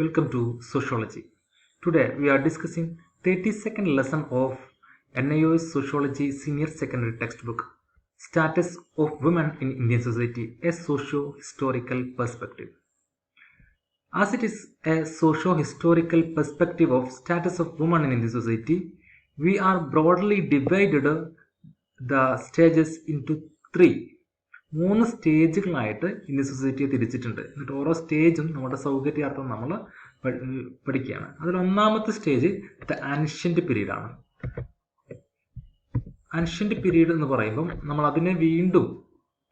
Welcome to Sociology. Today we are discussing 32nd lesson of NIOS Sociology Senior Secondary Textbook, Status of Women in Indian Society, a Socio-Historical Perspective. As it is a socio-historical perspective of status of women in Indian society, we are broadly divided the stages into 3. 3 സ്റ്റേജുകളായിട്ട് Indian സൊസൈറ്റിയെ തിരിച്ചിട്ടുണ്ട്. എന്നിട്ട് ഓരോ സ്റ്റേജും നമ്മുടെ സൗകര്യാർത്ഥം നമ്മൾ പഠിക്കുകയാണ്. അതിൽ ഒന്നാമത്തെ stage the ancient period ആണ്. Ancient period എന്ന് പറയുമ്പം നമ്മൾ അതിനെ വീണ്ടും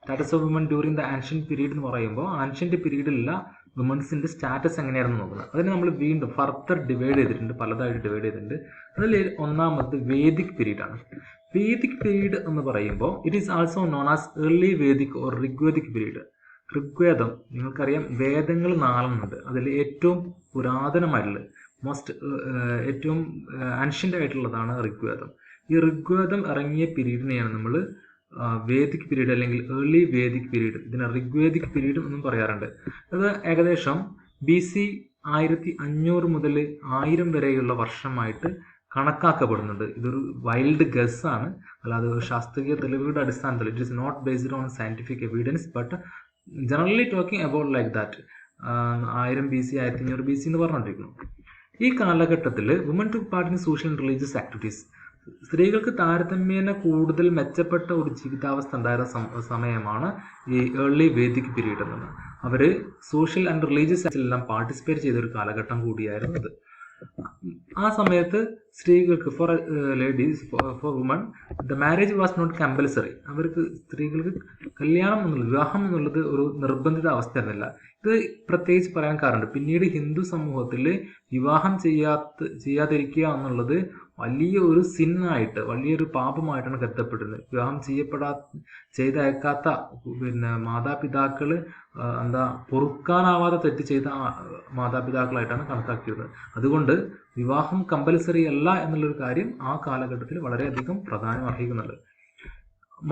status of woman during the ancient period എന്ന് പറയുമ്പോൾ ആൻഷ്യന്റ് പീരീഡിലുള്ള വുമൻസിന്റെ സ്റ്റാറ്റസ് എങ്ങനെയാണെന്ന് നോക്കുന്നത്. അതിനെ നമ്മൾ വീണ്ടും ഫർദർ ഡിവൈഡ് ചെയ്തിട്ടുണ്ട്, പലതായിട്ട് ഡിവൈഡ് ചെയ്തിട്ടുണ്ട്. അതിൽ ഒന്നാമത് വേദിക് പീരീഡ് ആണ്. വേദിക് പീരീഡ് എന്ന് പറയുമ്പോൾ it is also known as early Vedic or Rigvedic period. ഋഗ്വേദം നിങ്ങൾക്കറിയാം, വേദങ്ങൾ 4 ഉണ്ട്. അതിൽ ഏറ്റവും പുരാതനമായിട്ടുള്ളത് ഏറ്റവും ആൻഷ്യൻ്റ് ആയിട്ടുള്ളതാണ് ഋഗ്വേദം. ഈ ഋഗ്വേദം ഇറങ്ങിയ പീരീഡിനെയാണ് നമ്മൾ വേദിക് പീരീഡ് അല്ലെങ്കിൽ ഏർലി വേദിക് പീരീഡ്, ഇതിനെ ഋഗ്വേദിക് പീരീഡ് എന്നും പറയാറുണ്ട്. അത് ഏകദേശം BC 1500 മുതൽ 1000 വരെയുള്ള വർഷമായിട്ട് കണക്കാക്കപ്പെടുന്നുണ്ട്. ഇതൊരു വൈൽഡ് ഗസ് ആണ്, അല്ലാതെ ശാസ്ത്രീയ തെളിവുകളുടെ അടിസ്ഥാനത്തിൽ it is not based on scientific evidence, but generally talking about like that. 1000 BC 1500 BC എന്ന് പറഞ്ഞുകൊണ്ടിരിക്കുന്നു. ഈ കാലഘട്ടത്തിൽ woman to part in social and religious activities. സ്ത്രീകൾക്ക് താരതമ്യേന കൂടുതൽ മെച്ചപ്പെട്ട ഒരു ജീവിതാവസ്ഥ ഉണ്ടായിരുന്ന സമയമാണ് ഈ ഏർലി വേദിക് പീരീഡ് എന്നത്. അവർ സോഷ്യൽ ആൻഡ് റിലീജിയസ് എല്ലാം പാർട്ടിസിപ്പേറ്റ് ചെയ്ത ഒരു കാലഘട്ടം കൂടിയായിരുന്നു ഇത്. ആ സമയത്ത് സ്ത്രീകൾക്ക് for ladies for woman the marriage was not compulsory. അവർക്ക് സ്ത്രീകൾക്ക് കല്യാണം എന്നുള്ളത്, വിവാഹം എന്നുള്ളത് ഒരു നിർബന്ധിത അവസ്ഥയായിരുന്നില്ല. ഇത് പ്രത്യേകിച്ച് പറയാൻ കാരണമുണ്ട്. പിന്നീട് ഹിന്ദു സമൂഹത്തിൽ വിവാഹം ചെയ്യാതിരിക്കുക എന്നുള്ളത് വലിയൊരു സിന്നായിട്ട്, വലിയൊരു പാപമായിട്ടാണ് കരുതപ്പെടുന്നത്. വിവാഹം ചെയ്തയക്കാത്ത മാതാപിതാക്കൾ പൊറുക്കാനാവാതെ തെറ്റ് ചെയ്ത മാതാപിതാക്കളായിട്ടാണ് കണക്കാക്കിയിരുന്നത്. അതുകൊണ്ട് വിവാഹം കമ്പൽസറി അല്ല എന്നുള്ളൊരു കാര്യം ആ കാലഘട്ടത്തിൽ വളരെയധികം പ്രാധാന്യം അർഹിക്കുന്നുണ്ട്.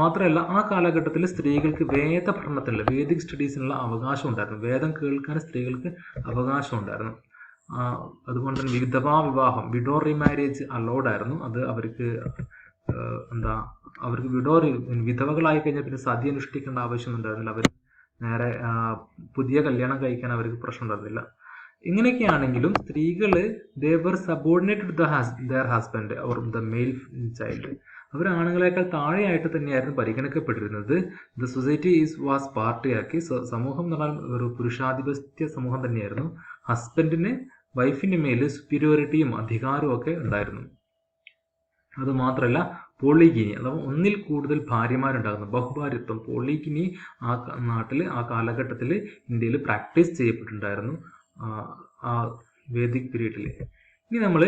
മാത്രമല്ല, ആ കാലഘട്ടത്തിൽ സ്ത്രീകൾക്ക് വേദപഠനത്തിനുള്ള, വേദിക് സ്റ്റഡീസിനുള്ള അവകാശം ഉണ്ടായിരുന്നു. വേദം കേൾക്കാൻ സ്ത്രീകൾക്ക് അവകാശം ഉണ്ടായിരുന്നു. അതുകൊണ്ട് തന്നെ വിധവാ വിഡോ റീമാരേജ് അലൗഡ് ആയിരുന്നു. അത് അവർക്ക് വിധവകളായി കഴിഞ്ഞാൽ പിന്നെ സതി അനുഷ്ഠിക്കേണ്ട ആവശ്യമൊന്നും ഉണ്ടായിരുന്നില്ല. അവർ നേരെ പുതിയ കല്യാണം കഴിക്കാൻ അവർക്ക് പ്രശ്നം ഉണ്ടായിരുന്നില്ല. ഇങ്ങനെയൊക്കെയാണെങ്കിലും സ്ത്രീകൾ they were subordinated to their husband or the male child. അവർ ആണുങ്ങളെക്കാൾ താഴെയായിട്ട് തന്നെയായിരുന്നു പരിഗണിക്കപ്പെട്ടിരുന്നത്. ദ സൊസൈറ്റി വാസ് പാർട്ടിയാക്കി. സമൂഹം എന്ന് പറഞ്ഞാൽ ഒരു പുരുഷാധിപത്യ സമൂഹം തന്നെയായിരുന്നു. ഹസ്ബൻഡിന് വൈഫിൻ്റെ മേൽ സുപ്പീരിയോറിറ്റിയും അധികാരവും ഒക്കെ ഉണ്ടായിരുന്നു. അതുമാത്രമല്ല, പോളിഗിനി അഥവാ ഒന്നിൽ കൂടുതൽ ഭാര്യമാരുണ്ടാകുന്നു, ബഹുഭാര്യത്വം, പോളിഗിനി ആ നാട്ടിൽ ആ കാലഘട്ടത്തിൽ ഇന്ത്യയിൽ പ്രാക്ടീസ് ചെയ്യപ്പെട്ടിട്ടുണ്ടായിരുന്നു ആ വേദിക് പീരീഡിൽ. ഇനി നമ്മൾ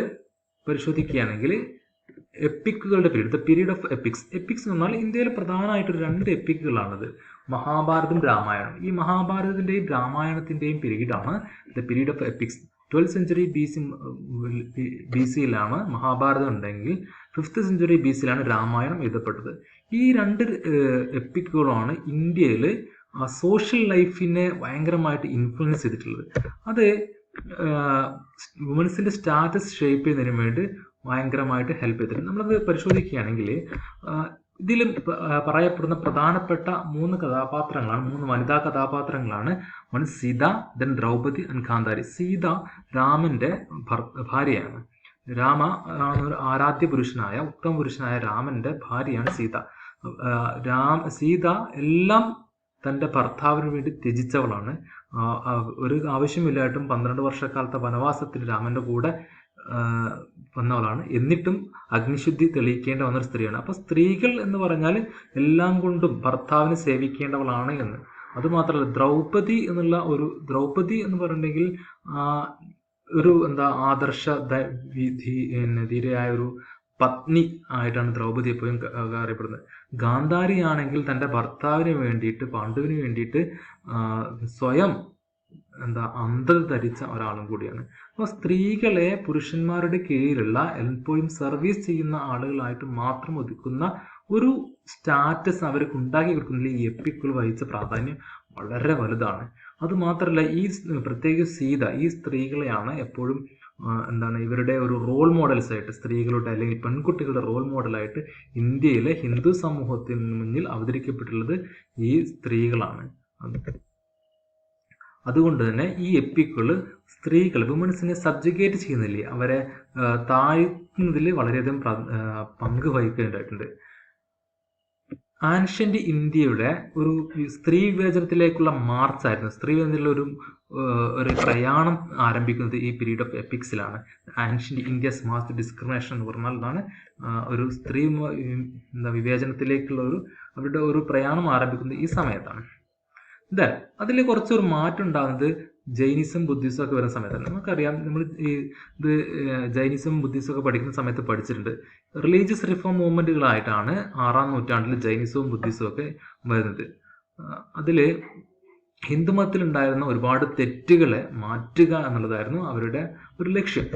പരിശോധിക്കുകയാണെങ്കിൽ എപ്പിക്കുകളുടെ period, the period of epics. Epics എന്ന് പറഞ്ഞാൽ ഇന്ത്യയിൽ പ്രധാനമായിട്ടൊരു 2 എപ്പിക്കുകളാണത്, മഹാഭാരതം, രാമായണം. ഈ മഹാഭാരതത്തിൻ്റെയും രാമായണത്തിൻ്റെയും പീരീഡാണ് the period of epics. 12th century BC-യിലാണ് മഹാഭാരതം ഉണ്ടെങ്കിൽ 5th century BC-യിലാണ് രാമായണം എഴുതപ്പെട്ടത്. ഈ 2 എപ്പിക്കുകളാണ് ഇന്ത്യയിൽ സോഷ്യൽ ലൈഫിനെ ഭയങ്കരമായിട്ട് ഇൻഫ്ലുവൻസ് ചെയ്തിട്ടുള്ളത്. അത് വുമൻസിൻ്റെ സ്റ്റാറ്റസ് ഷേപ്പ് ചെയ്യുന്നതിന് വേണ്ടി ഭയങ്കരമായിട്ട് ഹെൽപ്പ് ചെയ്തിട്ടുണ്ട്. നമ്മളത് പരിശോധിക്കുകയാണെങ്കിൽ ഇതിൽ പറയപ്പെടുന്ന പ്രധാനപ്പെട്ട 3 കഥാപാത്രങ്ങളാണ്, 3 വനിതാ കഥാപാത്രങ്ങളാണ്. ഒന്ന് സീത, ദെൻ ദ്രൗപദി ആൻഡ് ഗാന്ധാരി. സീത രാമന്റെ ഭാര്യയാണ്. രാമ ഒരു ആരാധ്യ പുരുഷനായ, ഉത്തമ പുരുഷനായ രാമന്റെ ഭാര്യയാണ് സീത. സീത എല്ലാം തൻ്റെ ഭർത്താവിന് വേണ്ടി ത്യജിച്ചവളാണ്. ഒരു ആവശ്യമില്ലായിട്ടും 12 വർഷക്കാലത്തെ വനവാസത്തിൽ രാമന്റെ കൂടെ വന്നവളാണ്. എന്നിട്ടും അഗ്നിശുദ്ധി തെളിയിക്കേണ്ട വന്നൊരു സ്ത്രീയാണ്. അപ്പോൾ സ്ത്രീകൾ എന്ന് പറഞ്ഞാൽ എല്ലാം കൊണ്ടും ഭർത്താവിനെ സേവിക്കേണ്ടവളാണ് എന്ന്. അതുമാത്രമല്ല, ദ്രൗപദി ദ്രൗപദി എന്ന് പറഞ്ഞിട്ടുണ്ടെങ്കിൽ ഒരു ആദർശ ധീരയായ ഒരു പത്നി ആയിട്ടാണ് ദ്രൗപദി എപ്പോഴും അറിയപ്പെടുന്നത്. ഗാന്ധാരി ആണെങ്കിൽ തൻ്റെ ഭർത്താവിന് വേണ്ടിയിട്ട്, പാണ്ഡുവിന് വേണ്ടിയിട്ട് സ്വയം അന്ധത ധരിച്ച ഒരാളും കൂടിയാണ്. അപ്പോൾ സ്ത്രീകളെ പുരുഷന്മാരുടെ കീഴിലുള്ള എപ്പോഴും സർവീസ് ചെയ്യുന്ന ആളുകളായിട്ട് മാത്രം ഒതുക്കുന്ന ഒരു സ്റ്റാറ്റസ് അവർക്ക് ഉണ്ടാക്കി കൊടുക്കുന്നതിൽ ഈ എപ്പിക്കുകൾ വഹിച്ച പ്രാധാന്യം വളരെ വലുതാണ്. അതുമാത്രമല്ല പ്രത്യേകിച്ച് സീത ഈ സ്ത്രീകളെയാണ് എപ്പോഴും ഇവരുടെ ഒരു റോൾ മോഡൽസ് ആയിട്ട്, സ്ത്രീകളുടെ അല്ലെങ്കിൽ പെൺകുട്ടികളുടെ റോൾ മോഡലായിട്ട് ഇന്ത്യയിലെ ഹിന്ദു സമൂഹത്തിന് മുന്നിൽ അവതരിക്കപ്പെട്ടുള്ളത് ഈ സ്ത്രീകളാണ്. അതുകൊണ്ട് തന്നെ ഈ എപ്പിക്കുകൾ സ്ത്രീകൾ വിമൻസിനെ സബ്ജുഗേറ്റ് ചെയ്യുന്നില്ലേ, അവരെ താഴ്ത്തുന്നതിൽ വളരെയധികം പങ്ക് വഹിക്കേണ്ടതായിട്ടുണ്ട്. ആൻഷ്യന്റ് ഇന്ത്യയുടെ ഒരു സ്ത്രീ വിവേചനത്തിലേക്കുള്ള മാർച്ചായിരുന്നു. സ്ത്രീ വിവേചനത്തിലുള്ള ഒരു പ്രയാണം ആരംഭിക്കുന്നത് ഈ പീരീഡ് ഓഫ് എപ്പിക്സിലാണ്. Ancient India's march to discrimination എന്ന് പറഞ്ഞാൽ ഇതാണ് ഒരു സ്ത്രീ വിവേചനത്തിലേക്കുള്ള അവരുടെ ഒരു പ്രയാണം ആരംഭിക്കുന്നത് ഈ സമയത്താണ്. അതിൽ കുറച്ചൊരു മാറ്റം ഉണ്ടാകുന്നത് ജൈനിസം ബുദ്ധിസം ഒക്കെ വരുന്ന സമയത്താണ്. നമുക്കറിയാം, നമ്മൾ ഇത് ജൈനിസം ബുദ്ധിസം ഒക്കെ പഠിക്കുന്ന സമയത്ത് പഠിച്ചിട്ടുണ്ട്. റിലീജിയസ് റിഫോം മൂവ്മെന്റുകളായിട്ടാണ് 6ാം നൂറ്റാണ്ടിൽ ജൈനിസവും ബുദ്ധിസവും ഒക്കെ വരുന്നത്. അതിൽ ഹിന്ദുമതത്തിൽ ഉണ്ടായിരുന്ന ഒരുപാട് തെറ്റുകളെ മാറ്റുക എന്നുള്ളതായിരുന്നു അവരുടെ ഒരു ലക്ഷ്യം.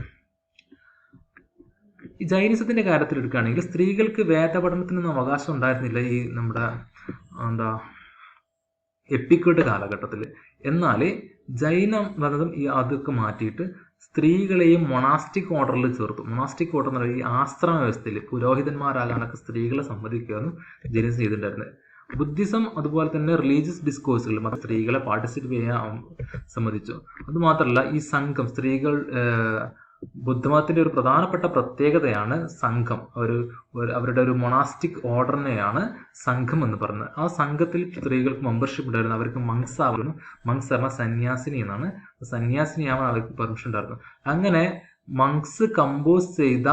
ഈ ജൈനിസത്തിന്റെ കാര്യത്തിൽ എടുക്കുകയാണെങ്കിൽ സ്ത്രീകൾക്ക് വേദപഠനത്തിനൊന്നും അവകാശം ഉണ്ടായിരുന്നില്ല ഈ നമ്മുടെ എപ്പിക്കുകളുടെ കാലഘട്ടത്തിൽ. എന്നാൽ ജൈന മതം അതൊക്കെ മാറ്റിയിട്ട് സ്ത്രീകളെയും മൊണാസ്റ്റിക് ഓർഡറിൽ ചേർത്തു. മൊണാസ്റ്റിക് ഓർഡർ എന്ന് പറയുന്നത് ഈ ആശ്രമ വ്യവസ്ഥയിൽ പുരോഹിതന്മാരാകാനൊക്കെ സ്ത്രീകളെ സമ്മതിക്കുകയെന്ന് ജൈനിസം ചെയ്തിട്ടുണ്ടായിരുന്നത്. ബുദ്ധിസം അതുപോലെ തന്നെ റിലീജിയസ് ഡിസ്കോഴ്സുകൾ സ്ത്രീകളെ പാർട്ടിസിപ്പേറ്റ് ചെയ്യാൻ സമ്മതിച്ചു. അതുമാത്രമല്ല ഈ സംഘം, സ്ത്രീകൾ ബുദ്ധമതത്തിന്റെ ഒരു പ്രധാനപ്പെട്ട പ്രത്യേകതയാണ് സംഘം. അവരുടെ ഒരു മൊണാസ്റ്റിക് ഓർഡറിനെയാണ് സംഘം എന്ന് പറയുന്നത്. ആ സംഘത്തിൽ സ്ത്രീകൾക്ക് മെമ്പർഷിപ്പ് ഉണ്ടായിരുന്നു. അവർക്ക് മങ്സ് ആവുന്നു. മങ്സ് പറഞ്ഞാൽ സന്യാസിനി എന്നാണ്. സന്യാസിനിയാവാൻ അവർക്ക് പെർമിഷൻ ഉണ്ടായിരുന്നു. അങ്ങനെ മങ്സ് കമ്പോസ് ചെയ്ത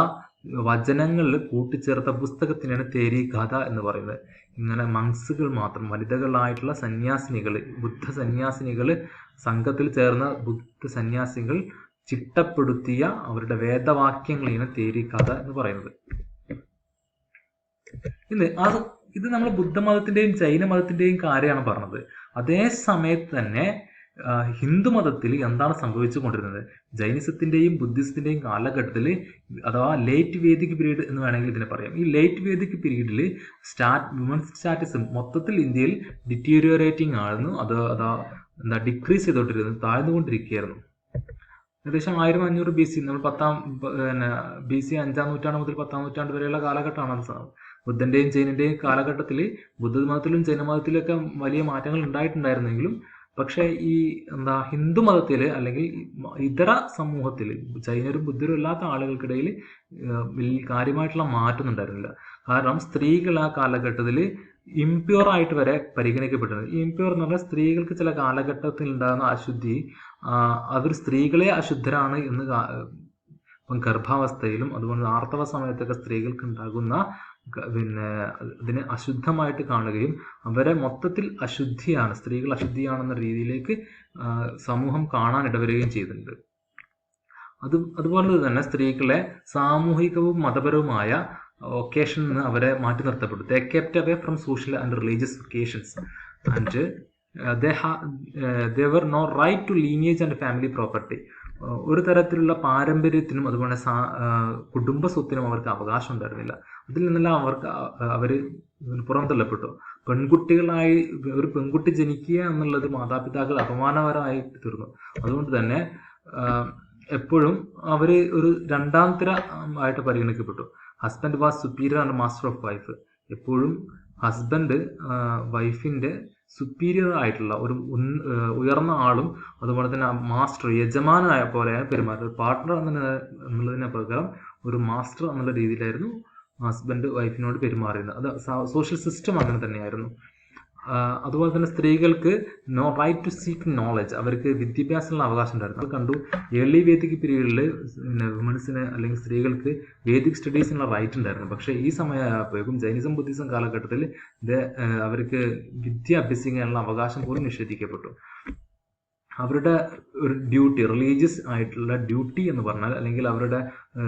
വചനങ്ങളിൽ കൂട്ടിച്ചേർത്ത പുസ്തകത്തിനാണ് തേരി കഥ എന്ന് പറയുന്നത്. ഇങ്ങനെ മങ്സുകൾ മാത്രം, വനിതകളായിട്ടുള്ള സന്യാസിനികൾ, ബുദ്ധ സന്യാസിനികൾ സംഘത്തിൽ ചേർന്ന ബുദ്ധ സന്യാസികൾ ചിട്ടപ്പെടുത്തിയ അവരുടെ വേദവാക്യങ്ങളാണ് തേരി കഥ എന്ന് പറയുന്നത്. ഇത് നമ്മൾ ബുദ്ധമതത്തിന്റെയും ജൈനമതത്തിന്റെയും കാര്യമാണ് പറഞ്ഞത്. അതേ സമയത്ത് തന്നെ ഹിന്ദുമതത്തിൽ എന്താണ് സംഭവിച്ചു കൊണ്ടിരുന്നത്? ജൈനിസത്തിന്റെയും ബുദ്ധിസത്തിന്റെയും കാലഘട്ടത്തിൽ, അഥവാ ലേറ്റ് വേദിക് പീരീഡ് എന്ന് വേണമെങ്കിൽ ഇതിനെ പറയാം. ഈ ലേറ്റ് വേദിക് പീരീഡിൽ വിമൻസ് സ്റ്റാറ്റസ് മൊത്തത്തിൽ ഇന്ത്യയിൽ ഡിറ്റീരിയോറേറ്റിംഗ് ആയിരുന്നു. ഡിക്രീസ് ചെയ്തോണ്ടിരുന്നു, താഴ്ന്നുകൊണ്ടിരിക്കുകയായിരുന്നു. ഏകദേശം 1500 BC, നമ്മൾ BC 5ാം നൂറ്റാണ്ട് മുതൽ 10ാം നൂറ്റാണ്ട് വരെയുള്ള കാലഘട്ടമാണ്. ബുദ്ധന്റെയും ജൈനന്റെയും കാലഘട്ടത്തിൽ ബുദ്ധമതത്തിലും ജൈനമതത്തിലൊക്കെ വലിയ മാറ്റങ്ങൾ ഉണ്ടായിട്ടുണ്ടായിരുന്നെങ്കിലും, പക്ഷെ ഈ ഹിന്ദുമതത്തിൽ അല്ലെങ്കിൽ ഇതര സമൂഹത്തിൽ ജൈനരും ബുദ്ധരും അല്ലാത്ത ആളുകൾക്കിടയിൽ വലിയ കാര്യമായിട്ടുള്ള മാറ്റം ഉണ്ടായിരുന്നില്ല. കാരണം സ്ത്രീകൾ ആ കാലഘട്ടത്തിൽ ഇംപ്യൂർ ആയിട്ട് വരെ പരിഗണിക്കപ്പെട്ടിരുന്നത്. ഈ ഇംപ്യൂർ എന്ന് പറഞ്ഞാൽ സ്ത്രീകൾക്ക് ചില കാലഘട്ടത്തിൽ ഉണ്ടാകുന്ന അശുദ്ധി, അവർ സ്ത്രീകളെ അശുദ്ധരാണ് എന്ന് ഗർഭാവസ്ഥയിലും അതുപോലെ ആർത്തവ സമയത്തൊക്കെ സ്ത്രീകൾക്ക് ഉണ്ടാകുന്ന ഇതിനെ അശുദ്ധമായിട്ട് കാണുകയും അവരെ മൊത്തത്തിൽ അശുദ്ധിയാണ്, സ്ത്രീകൾ അശുദ്ധിയാണെന്ന രീതിയിലേക്ക് സമൂഹം കാണാൻ ഇടവരികയും ചെയ്തിട്ടുണ്ട്. അതുപോലെ തന്നെ സ്ത്രീകളെ സാമൂഹികവും മതപരവുമായ ഒക്കേഷനിൽ നിന്ന് അവരെ മാറ്റി നിർത്തപ്പെട്ടു. They kept away from social and religious occasions and they were no right to lineage and family property. ഒരു തരത്തിലുള്ള പാരമ്പര്യത്തിനും അതുപോലെ കുടുംബ സ്വത്തിനും അവർക്ക് അവകാശം ഉണ്ടായിരുന്നില്ല. അതിൽ നിന്നെല്ലാം അവർ പുറന്തള്ളപ്പെട്ടു. പെൺകുട്ടികളായി ഒരു പെൺകുട്ടി ജനിക്കുക എന്നുള്ളത് മാതാപിതാക്കൾ അപമാനകരമായി തീർന്നു. അതുകൊണ്ട് തന്നെ എപ്പോഴും അവർ ഒരു രണ്ടാം തര ആയിട്ട് പരിഗണിക്കപ്പെട്ടു. Husband was superior and master of wife. എപ്പോഴും ഹസ്ബൻഡ് വൈഫിന്റെ സുപ്പീരിയർ ആയിട്ടുള്ള ഒരു ഉയർന്ന ആളും അതുപോലെ തന്നെ മാസ്റ്റർ യജമാനായ പോലെയാണ് പെരുമാറുന്നത്. പാർട്ട്ണർ എന്നുള്ളതിന് പകരം ഒരു മാസ്റ്റർ എന്നുള്ള രീതിയിലായിരുന്നു ഹസ്ബൻഡ് വൈഫിനോട് പെരുമാറിയിരുന്നത്. അത് സോഷ്യൽ സിസ്റ്റം അങ്ങനെ തന്നെയായിരുന്നു. അതുപോലെ തന്നെ സ്ത്രീകൾക്ക് no right to seek knowledge, അവർക്ക് വിദ്യാഭ്യാസത്തിനുള്ള അവകാശം ഉണ്ടായിരുന്നു. അത് കണ്ടു. ഏർലി വേദിക് പീരീഡിൽ വിമൻസിന് അല്ലെങ്കിൽ സ്ത്രീകൾക്ക് വേദിക് സ്റ്റഡീസിനുള്ള റൈറ്റ് ഉണ്ടായിരുന്നു. പക്ഷേ ഈ സമയമായപ്പോഴേക്കും ജൈനിസം ബുദ്ധിസം കാലഘട്ടത്തിൽ അവർക്ക് വിദ്യ അഭ്യസിക്കാനുള്ള അവകാശം പോലും നിഷേധിക്കപ്പെട്ടു. അവരുടെ ഒരു ഡ്യൂട്ടി, റിലീജിയസ് ആയിട്ടുള്ള ഡ്യൂട്ടി എന്ന് പറഞ്ഞാൽ, അല്ലെങ്കിൽ അവരുടെ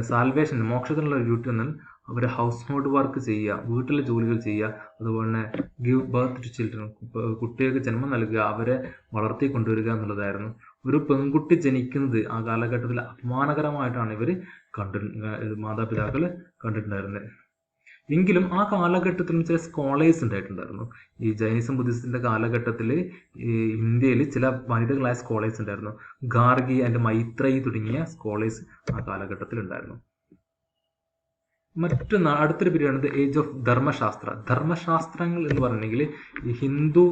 സാൽവേഷൻ, മോക്ഷത്തിനുള്ള ഡ്യൂട്ടി എന്നാൽ അവർ ഹൗസ് ഹോൾഡ് വർക്ക് ചെയ്യുക, വീട്ടിലെ ജോലികൾ ചെയ്യുക, അതുപോലെ തന്നെ ഗിവ് ബർത്ത് ടു ചിൽഡ്രൻ, കുട്ടികൾക്ക് ജന്മം നൽകുക, അവരെ വളർത്തി കൊണ്ടുവരിക എന്നുള്ളതായിരുന്നു. ഒരു പെൺകുട്ടി ജനിക്കുന്നത് ആ കാലഘട്ടത്തിൽ അപമാനകരമായിട്ടാണ് മാതാപിതാക്കൾ കണ്ടിട്ടുണ്ടായിരുന്നത്. എങ്കിലും ആ കാലഘട്ടത്തിലും ചില സ്കോളേഴ്സ് ഉണ്ടായിട്ടുണ്ടായിരുന്നു. ഈ ജൈനിസം ബുദ്ധിസത്തിന്റെ കാലഘട്ടത്തിൽ ഈ ഇന്ത്യയിൽ ചില വനിതകളായ സ്കോളേഴ്സ് ഉണ്ടായിരുന്നു. ഗാർഗി ആൻഡ് മൈത്രേയി തുടങ്ങിയ സ്കോളേഴ്സ് ആ കാലഘട്ടത്തിൽ ഉണ്ടായിരുന്നു. മറ്റൊന്ന് അടുത്തൊരു പീരീഡാണ് ഏജ് ഓഫ് ധർമ്മശാസ്ത്ര. ധർമ്മശാസ്ത്രങ്ങൾ എന്ന് പറഞ്ഞെങ്കിൽ ഈ ഹിന്ദു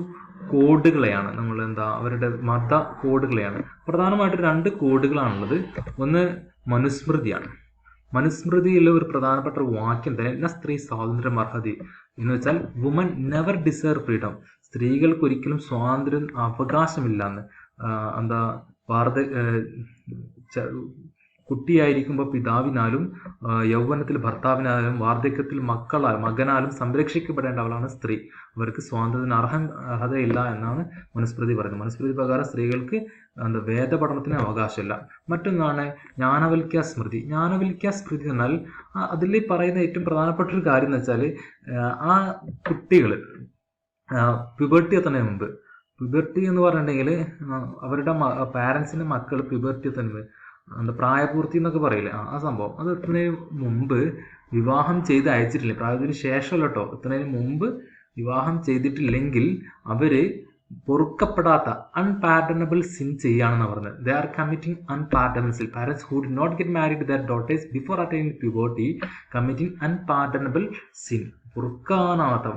കോഡുകളെയാണ് നമ്മൾ അവരുടെ മത കോഡുകളെയാണ്. പ്രധാനമായിട്ട് 2 കോഡുകളാണുള്ളത്. ഒന്ന് മനുസ്മൃതിയാണ്. മനുസ്മൃതിയിലെ ഒരു പ്രധാനപ്പെട്ട ഒരു വാക്യം തന്നെ എല്ലാ സ്ത്രീ സ്വാതന്ത്ര്യം അർഹതി എന്ന് വെച്ചാൽ വുമൻ നെവർ ഡിസേർവ് ഫ്രീഡം, സ്ത്രീകൾക്ക് ഒരിക്കലും സ്വാതന്ത്ര്യം അവകാശമില്ലാന്ന്. വാർദ്ധ കുട്ടിയായിരിക്കുമ്പോൾ പിതാവിനാലും യൗവനത്തിൽ ഭർത്താവിനാലും വാർദ്ധക്യത്തിൽ മകനാലും സംരക്ഷിക്കപ്പെടേണ്ടവളാണ് സ്ത്രീ. അവർക്ക് സ്വാതന്ത്ര്യത്തിന് അർഹതയില്ല എന്നാണ് മനുസ്മൃതി പറയുന്നത്. മനുസ്മൃതി പ്രകാരം സ്ത്രീകൾക്ക് വേദപഠനത്തിന് അവകാശമില്ല. മറ്റൊന്നാണ് ജ്ഞാനവൽക്യ സ്മൃതി. ജ്ഞാനവൽക്യ സ്മൃതി എന്നാൽ അതിൽ പറയുന്ന ഏറ്റവും പ്രധാനപ്പെട്ട ഒരു കാര്യം എന്ന് വെച്ചാൽ ആ കുട്ടികൾ പ്യൂബർട്ടി എത്തുന്നതിന് മുമ്പ്, പ്യൂബർട്ടി എന്ന് പറഞ്ഞിട്ടുണ്ടെങ്കിൽ അവരുടെ പാരൻസിൻ്റെ മക്കൾ പ്യൂബർട്ടി എത്തുന്നത് പ്രായപൂർത്തി എന്നൊക്കെ പറയില്ലേ, ആ സംഭവം അത് എത്തുന്നതിന് മുമ്പ് വിവാഹം ചെയ്ത് അയച്ചിട്ടില്ല. പ്രായത്തിന് ശേഷമല്ല കേട്ടോ, എത്തുന്നതിന് മുമ്പ് വിവാഹം ചെയ്തിട്ടില്ലെങ്കിൽ അവര് പൊറുക്കപ്പെടാത്ത അൺപാർഡനബിൾ സിൻ ചെയ്യാണെന്ന് പറഞ്ഞത്. They are committing unpardonable sin. Parents who did not get married their daughters before attaining puberty committing unpardonable sin. പൊറുക്കാനാവാത്ത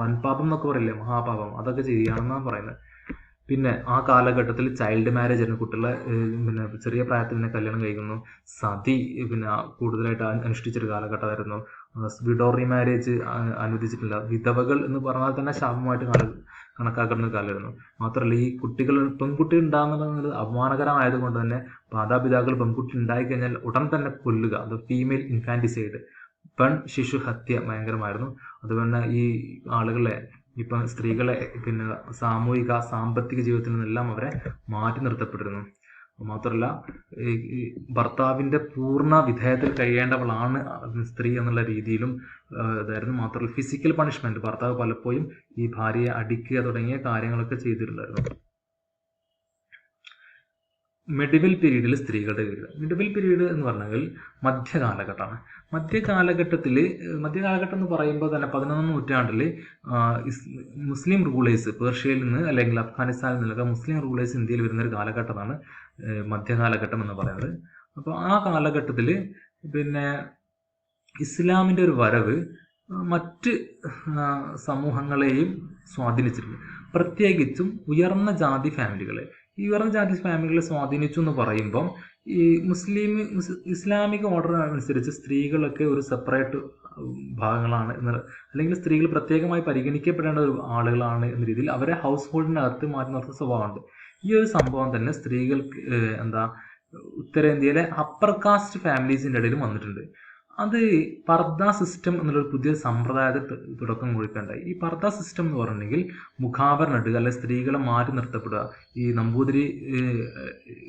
വൻപാപം എന്നൊക്കെ പറയില്ലേ, മഹാപാപം, അതൊക്കെ ചെയ്യുകയാണെന്നാണ് പറയുന്നത്. പിന്നെ ആ കാലഘട്ടത്തിൽ ചൈൽഡ് മാരേജ് ആയിരുന്നു. കുട്ടികളെ ചെറിയ പ്രായത്തിൽ തന്നെ കല്യാണം കഴിക്കുന്നു. സതി കൂടുതലായിട്ട് അനുഷ്ഠിച്ചൊരു കാലഘട്ടമായിരുന്നു. Widow remarriage അനുവദിച്ചിട്ടില്ല. വിധവകൾ എന്ന് പറഞ്ഞാൽ തന്നെ ശാപമായിട്ട് കണക്കാക്കുന്ന ഒരു കാലമായിരുന്നു. മാത്രമല്ല ഈ പെൺകുട്ടി ഉണ്ടാകുന്നത് അപമാനകരമായതുകൊണ്ട് തന്നെ മാതാപിതാക്കൾ പെൺകുട്ടി ഉണ്ടായിക്കഴിഞ്ഞാൽ ഉടൻ തന്നെ കൊല്ലുക, അത് ഫീമെയിൽ ഇൻഫാന്റിസൈഡ്, പെൺ ശിശു ഹത്യ ഭയങ്കരമായിരുന്നു. അതുകൊണ്ട് ഈ ആളുകളെ ഇപ്പം സ്ത്രീകളെ സാമൂഹിക സാമ്പത്തിക ജീവിതത്തിൽ നിന്നെല്ലാം അവരെ മാറ്റി നിർത്തപ്പെട്ടിരുന്നു. മാത്രമല്ല ഈ ഭർത്താവിൻ്റെ പൂർണ്ണ വിധേയത്തിൽ കഴിയേണ്ടവളാണ് സ്ത്രീ എന്നുള്ള രീതിയിലും ഇതായിരുന്നു. മാത്രമല്ല ഫിസിക്കൽ പണിഷ്മെന്റ്, ഭർത്താവ് പലപ്പോഴും ഈ ഭാര്യയെ അടിക്കുക തുടങ്ങിയ കാര്യങ്ങളൊക്കെ ചെയ്തിട്ടുണ്ടായിരുന്നു. മെഡിവൽ പീരീഡിൽ സ്ത്രീകളുടെ പീരീഡ്. മെഡിവൽ പീരീഡ് എന്ന് പറഞ്ഞാൽ മധ്യകാലഘട്ടമാണ്. മധ്യകാലഘട്ടം എന്ന് പറയുമ്പോൾ തന്നെ 11ാം നൂറ്റാണ്ടിൽ മുസ്ലിം റൂളേഴ്സ് പേർഷ്യയിൽ നിന്ന് അല്ലെങ്കിൽ അഫ്ഗാനിസ്ഥാനിൽ നിന്നൊക്കെ മുസ്ലിം റൂളേഴ്സ് ഇന്ത്യയിൽ വരുന്നൊരു കാലഘട്ടമാണ് മധ്യകാലഘട്ടം എന്ന് പറയുന്നത്. അപ്പോൾ ആ കാലഘട്ടത്തിൽ ഇസ്ലാമിൻ്റെ ഒരു വരവ് മറ്റ് സമൂഹങ്ങളെയും സ്വാധീനിച്ചിട്ടുണ്ട്. പ്രത്യേകിച്ചും ഉയർന്ന ജാതി ഫാമിലികളെ. ഈ ഉയർന്ന ജാതി ഫാമിലികളെ സ്വാധീനിച്ചു എന്ന് പറയുമ്പം ഈ ഇസ്ലാമിക ഓർഡർ അനുസരിച്ച് സ്ത്രീകളൊക്കെ ഒരു സെപ്പറേറ്റ് ഭാഗങ്ങളാണ് അല്ലെങ്കിൽ സ്ത്രീകൾ പ്രത്യേകമായി പരിഗണിക്കപ്പെടേണ്ട ഒരു ആളുകളാണ് എന്ന രീതിയിൽ അവരെ ഹൗസ് ഹോൾഡിനകത്ത് മാറ്റി നിർത്തുന്ന സ്വഭാവമുണ്ട്. ഈ ഒരു സംഭവം തന്നെ സ്ത്രീകൾക്ക് ഉത്തരേന്ത്യയിലെ അപ്പർ കാസ്റ്റ് ഫാമിലീസിൻ്റെ ഇടയിലും വന്നിട്ടുണ്ട്. അത് പർദ്ദ സിസ്റ്റം എന്നുള്ളൊരു പുതിയ സമ്പ്രദായത്തിൽ തുടക്കം കുറിക്കേണ്ടായി. ഈ പർദ്ദ സിസ്റ്റം എന്ന് പറഞ്ഞെങ്കിൽ മുഖാവരണം ഇടുക, അല്ലെ സ്ത്രീകളെ മാറ്റി നിർത്തപ്പെടുക. ഈ നമ്പൂതിരി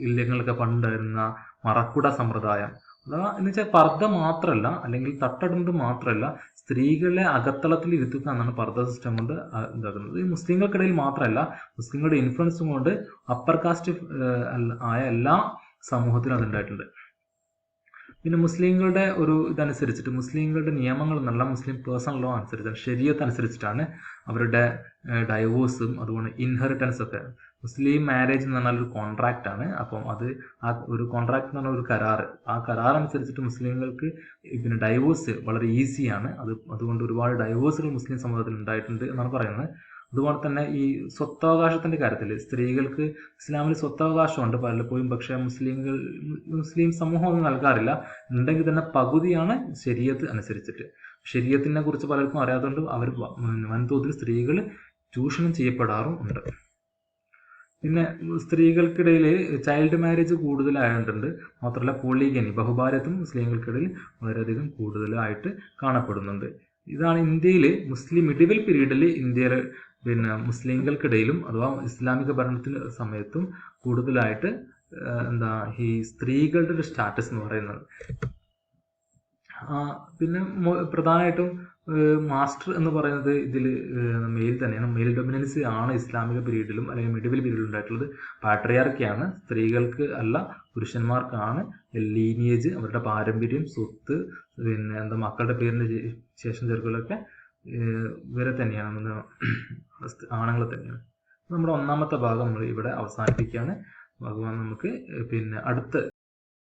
ഇല്ലങ്ങളൊക്കെ പണ്ടുണ്ടായിരുന്ന മറക്കുട സമ്പ്രദായം, അഥവാ എന്ന് വെച്ചാൽ പർദ്ദ മാത്രമല്ല അല്ലെങ്കിൽ തട്ടടുന്നത് മാത്രമല്ല, സ്ത്രീകളെ അകത്തളത്തിൽ ഇരുത്തുക എന്നാണ് പർദ്ദ സിസ്റ്റം കൊണ്ട് ഇതാക്കുന്നത്. ഈ മുസ്ലിങ്ങൾക്കിടയിൽ മാത്രമല്ല, മുസ്ലിങ്ങളുടെ ഇൻഫ്ലുവൻസും കൊണ്ട് അപ്പർ കാസ്റ്റ് ആയ എല്ലാ സമൂഹത്തിലും അതുണ്ടായിട്ടുണ്ട്. പിന്നെ മുസ്ലിങ്ങളുടെ ഒരു ഇതനുസരിച്ചിട്ട് മുസ്ലിങ്ങളുടെ നിയമങ്ങൾ എന്നുള്ള മുസ്ലിം പേഴ്സണൽ ലോ അനുസരിച്ചാണ്, ശരീഅത്ത് അനുസരിച്ചിട്ടാണ് അവരുടെ ഡൈവോഴ്സും അതുകൊണ്ട് ഇൻഹെറിറ്റൻസ് ഒക്കെ. മുസ്ലിം മാരേജ് എന്ന് പറഞ്ഞാൽ ഒരു കോൺട്രാക്റ്റ് ആണ്. അപ്പം അത് ആ ഒരു കോൺട്രാക്ട് എന്ന് പറഞ്ഞാൽ ഒരു കരാറ്, ആ കരാർ അനുസരിച്ചിട്ട് മുസ്ലിങ്ങൾക്ക് ഡൈവോഴ്സ് വളരെ ഈസിയാണ്. അതുകൊണ്ട് ഒരുപാട് ഡൈവോഴ്സുകൾ മുസ്ലിം സമൂഹത്തിൽ ഉണ്ടായിട്ടുണ്ട് എന്നാണ് പറയുന്നത്. അതുപോലെ തന്നെ ഈ സ്വത്തവകാശത്തിന്റെ കാര്യത്തിൽ സ്ത്രീകൾക്ക് ഇസ്ലാമിൽ സ്വത്തവകാശമുണ്ട് പലപ്പോഴും, പക്ഷേ മുസ്ലിം സമൂഹം ഒന്നും നൽകാറില്ല. ഉണ്ടെങ്കിൽ തന്നെ പകുതിയാണ് ശരീഅത്ത് അനുസരിച്ചിട്ട്. ശരീഅത്തിനെ കുറിച്ച് പലർക്കും അറിയാത്തതുകൊണ്ട് അവർ വൻതോതിൽ സ്ത്രീകൾ ചൂഷണം ചെയ്യപ്പെടാറും ഉണ്ട്. പിന്നെ സ്ത്രീകൾക്കിടയിൽ ചൈൽഡ് മാരേജ് കൂടുതലായിട്ടുണ്ട്. മാത്രമല്ല പോളിഗനി, ബഹുഭാര്യത്വം മുസ്ലിങ്ങൾക്കിടയിൽ വളരെയധികം കൂടുതലായിട്ട് കാണപ്പെടുന്നുണ്ട്. ഇതാണ് ഇന്ത്യയിൽ മിഡിവൽ പീരീഡിൽ ഇന്ത്യയിൽ മുസ്ലിങ്ങൾക്കിടയിലും അഥവാ ഇസ്ലാമിക ഭരണത്തിന് സമയത്തും കൂടുതലായിട്ട് ഈ സ്ത്രീകളുടെ ഒരു സ്റ്റാറ്റസ് എന്ന് പറയുന്നത്. പിന്നെ പ്രധാനമായിട്ടും മാസ്റ്റർ എന്ന് പറയുന്നത് ഇതിൽ മെയിൽ തന്നെയാണ്. മെയിൽ ഡൊമിനൻസ് ആണ് ഇസ്ലാമിക പീരീഡിലും അല്ലെങ്കിൽ മിഡിവൽ പീരീഡിലും ഉണ്ടായിട്ടുള്ളത്. പാട്രിയാർക്കിയാണ്, സ്ത്രീകൾക്ക് അല്ല, പുരുഷന്മാർക്കാണ് ലീനിയേജ്, അവരുടെ പാരമ്പര്യം, സ്വത്ത്, പിന്നെ എന്താ മക്കളുടെ പേരിന് ശേഷം ചേർക്കലൊക്കെ ഇവരെ തന്നെയാണ്, ആണുങ്ങളെ തന്നെയാണ്. നമ്മുടെ ഒന്നാമത്തെ ഭാഗം നമ്മൾ ഇവിടെ അവസാനിപ്പിക്കുകയാണ്. ഭഗവാൻ നമുക്ക് പിന്നെ അടുത്ത